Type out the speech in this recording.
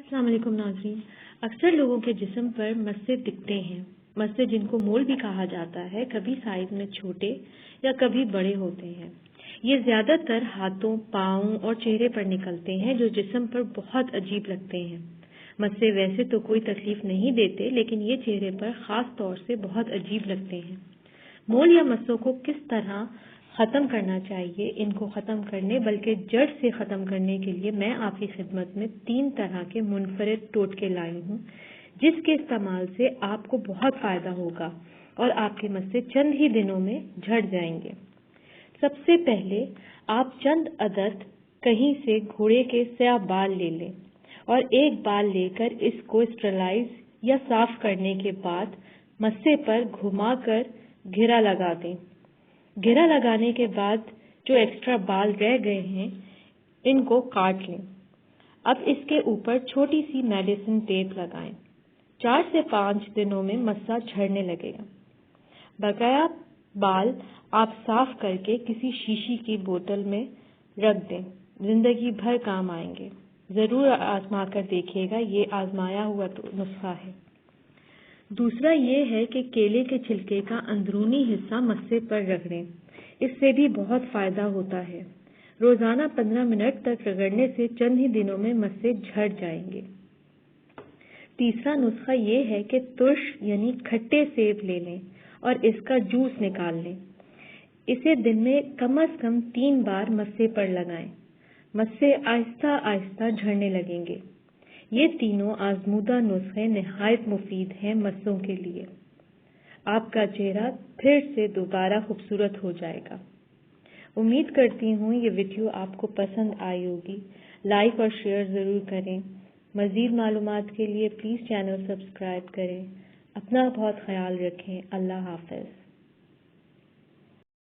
السلام علیکم ناظرین۔ اکثر لوگوں کے جسم پر مسے دکھتے ہیں۔ مسے جن کو مول بھی کہا جاتا ہے، کبھی سائز میں چھوٹے یا کبھی بڑے ہوتے ہیں۔ یہ زیادہ تر ہاتھوں، پاؤں اور چہرے پر نکلتے ہیں جو جسم پر بہت عجیب لگتے ہیں۔ مسے ویسے تو کوئی تکلیف نہیں دیتے، لیکن یہ چہرے پر خاص طور سے بہت عجیب لگتے ہیں۔ مول یا مسوں کو کس طرح ختم کرنا چاہیے، ان کو ختم کرنے بلکہ جڑ سے ختم کرنے کے لیے میں آپ کی خدمت میں 3 طرح کے منفرد ٹوٹکے لائی ہوں، جس کے استعمال سے آپ کو بہت فائدہ ہوگا اور آپ کے مسے چند ہی دنوں میں جھڑ جائیں گے۔ سب سے پہلے آپ چند عدد کہیں سے گھوڑے کے سیاہ بال لے لیں اور ایک بال لے کر اس کو اسٹرلائز یا صاف کرنے کے بعد مسے پر گھما کر گھرا لگا دیں۔ گھرا لگانے کے بعد جو ایکسٹرا بال رہ گئے ہیں ان کو کاٹ لیں۔ اب اس کے اوپر چھوٹی سی میڈیسن ٹیپ لگائیں۔ 4 سے 5 دنوں میں مسا جھڑنے لگے گا۔ بقایا بال آپ صاف کر کے کسی شیشی کی بوتل میں رکھ دیں، زندگی بھر کام آئیں گے۔ ضرور آزما کر دیکھیے گا، یہ آزمایا ہوا نسخہ ہے۔ دوسرا یہ ہے کہ کیلے کے چھلکے کا اندرونی حصہ مسے پر رگڑیں، اس سے بھی بہت فائدہ ہوتا ہے۔ روزانہ 15 منٹ تک رگڑنے سے چند ہی دنوں میں مسے جھڑ جائیں گے۔ تیسرا نسخہ یہ ہے کہ ترش یعنی کھٹے سیب لے لیں اور اس کا جوس نکال لیں۔ اسے دن میں کم از کم 3 بار مسے پر لگائیں۔ مسے آہستہ آہستہ جھڑنے لگیں گے۔ یہ تینوں آزمودہ نسخے نہایت مفید ہیں مسوں کے لیے۔ آپ کا چہرہ پھر سے دوبارہ خوبصورت ہو جائے گا۔ امید کرتی ہوں یہ ویڈیو آپ کو پسند آئی ہوگی۔ لائک اور شیئر ضرور کریں۔ مزید معلومات کے لیے پلیز چینل سبسکرائب کریں۔ اپنا بہت خیال رکھیں۔ اللہ حافظ۔